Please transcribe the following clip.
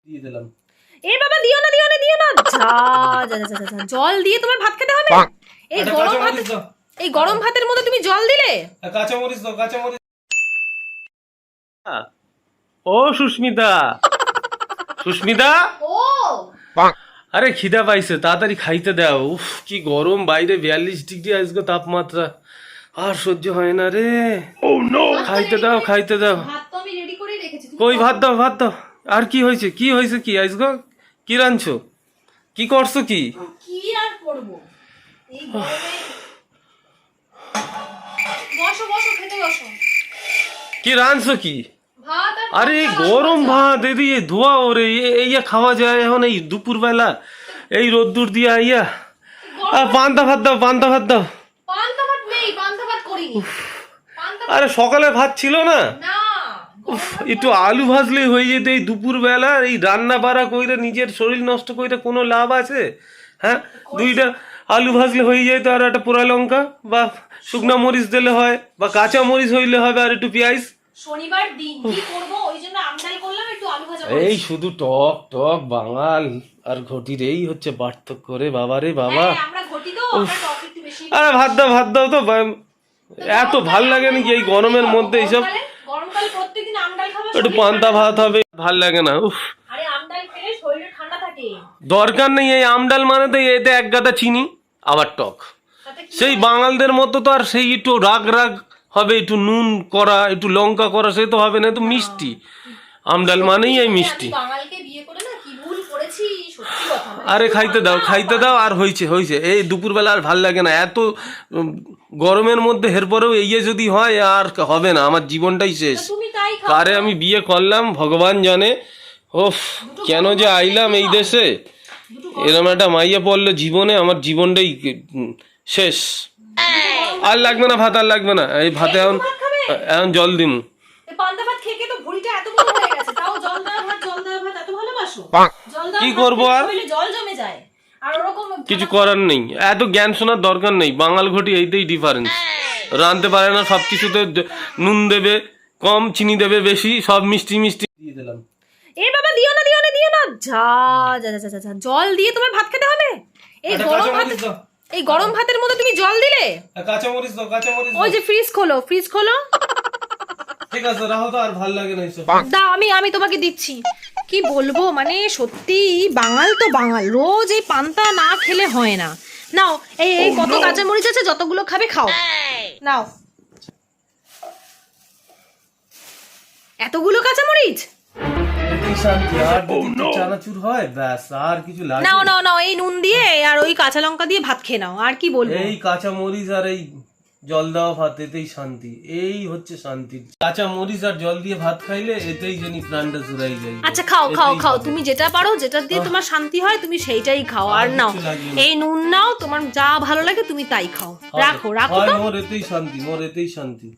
দিয়ে দিলাম। এ বাবা দিও না দিও না দিও না, যা যা যা যা, যা। জল দিয়ে তোমার ভাত খেতে হবে? এই একটা গরম ভাত, কাঁচামরিচ দাও। এই গরম ভাতের মধ্যে তুমি জল দিলে? কাঁচামরিচ দাও, কাঁচামরিচ। ও সুস্মিতা, সুস্মিতা, ও আরে খিদা পাইছে, তাড়াতাড়ি খাইতে দাও। উফ কি গরম বাইরে, 42 ডিগ্রি আজকে তাপমাত্রা, আর সহ্য হয় না রে। খাইতে দাও, খাইতে দাও। ভাত তো আমি রেডি করে রেখেছি। কই ভাত দাও, ভাত দাও। আর কি হয়েছে, কি হয়েছে, কি আজকে কি রাঁধছো, কি করছো, কি? কি আর করব এই গরমে? বসো বসো, খেতে বসো। কি রাঁধছো কি? ভাত আর আরে গরম ভাত এদি ধোয়া ওরে, এইয়া খাওয়া যায় এখন এই দুপুর বেলা এই রোদ্দুর দিয়া আইয়া? পান্তা ভাত দাও, পান্তা ভাত দাও। পান্তা ভাত নেই, পান্তা ভাত করিনি। পান্তা আরে সকালে ভাত ছিল না? না, একটু আলু ভাজলেই হয়ে যেত। এই দুপুর বেলা এই রান্না বাড়া কইরা নিজের শরীর নষ্ট কইরা কোনো লাভ আছে? হ্যাঁ, দুইটা আলু ভাজলে হয়ে যেত, আর একটা পোড়া লঙ্কা বা শুকনা মরিচ দিলে হয়, বা কাঁচা মরিচ হইলে হবে, আর একটু পেঁয়াজ। শনিবার দিন কি করব, ওই জন্য আমডাল করলাম, একটু আলু ভাজা এই শুধু টক টক বাঙাল আর ঘটির এই হচ্ছে পার্থক্য রে বাবা, রে বাবা। আমরা ঘটি তো, আমরা টক একটু বেশি। আরে ভাত দাও, ভাত দাও তো। এত ভাল লাগে নাকি এই গরমের মধ্যে এইসব? গরমকালে প্রত্যেকদিন আমডাল খাবো, একটু পান্তা ভাত হবে, ভাল লাগে না। উফ, আরে আমডাল খেলে শরীরে ঠান্ডা থাকে। দরকার নেই এই আমডাল মানে তো এতে এক গাদা চিনি আবার টক। তাতে কি সেই বাঙালদের মতো তো আর সেই একটু রাগ রাগ হবে, একটু নুন করা, একটু লঙ্কা করা, সে তো হবে না, তো মিষ্টি। আমডাল মানেই এই মিষ্টি। আমি বাঙালকে বিয়ে করে না কি ভুল করেছি, সত্যি কথা। আরে খাইতে দাও, খাইতে দাও। আর হয়েছে হয়েছে, এই দুপুরবেলা আর ভাল লাগে না এত গরমের মধ্যে। এরপরেও এই যদি হয় আর হবে না, আমার জীবনটাই শেষ। তুমি তাই খাও। কারে আমি বিয়ে করলাম ভগবান জানে। ওফ, কেন যে আইলাম এই দেশে, এরম একটা মাইয়া পড়লে জীবনে আমার জীবনটাই শেষ। আর লাগবে না ভাত, আর লাগবে না। এই ভাতে এখন এখন জল দিন। এই পান্তা ভাত খেয়ে তো ভুঁড়িটা এত বড় হয়ে গেছে, তাও জল দেওয়া ভাত, জল দেওয়া ভাত এত ভালোবাসো। জল দেওয়া কি ভাত করবো খেলে আর? শরীরে জল জমে যায়, আর ওরকম কিছু করার নেই, এত জ্ঞান শোনার দরকার নেই। বাঙাল ঘটি এইটাই ডিফারেন্স। রাঁধতে পারে না, সব কিছুতে নুন দেবে কম, চিনি দেবে বেশি, সব মিষ্টি মিষ্টি দিয়ে দিলাম। এ বাবা দিও না দিও না দিও না, যা যা যা যা, যা। জল দিয়ে তোমার ভাত খেতে হবে? এই গরম ভাত, এই গরম ভাতের মধ্যে তুমি জল দিলে? কাঁচামরিচ দাও, কাঁচামরিচ। ওই যে ফ্রিজ খোলো, ফ্রিজ খোলো। ঠিক আছে রাখো তো, আর ভাল লাগে না এইসব। দাও, আমি তোমাকে দিচ্ছি। কি বলবো, মানে সত্যি বাঙাল তো বাঙাল, রোজ এই পান্তা না খেলে হয় না। নাও, এই এই কত কাঁচা মরিচ আছে, যতগুলো খাবে খাও। নাও, এতগুলো কাঁচা মরিচ। এতেই শান্তি। আর যদি একটু চানাচুর হয় ব্যাস, আর কিছু লাগে নাও নাও নাও, এই নুন দিয়ে আর ওই কাঁচা লঙ্কা দিয়ে ভাত খেয়ে নাও। আর কি বলবো, এই কাঁচা মরিচ আর এই জল দেওয়া ভাত, এতেই শান্তি। এই হচ্ছে শান্তি। কাঁচা মরিচ আর জল দিয়ে ভাত খাইলে এতেই জানি প্রাণটা জুড়াই যায়। আচ্ছা খাও খাও খাও, তুমি যেটা পারো, যেটা দিয়ে তোমার শান্তি হয় তুমি সেইটাই খাও। আর নাও, এই নুন নাও, তোমার যা ভালো লাগে তুমি তাই খাও। রাখো রাখো তো। মোর এতেই শান্তি, মোর এতেই শান্তি।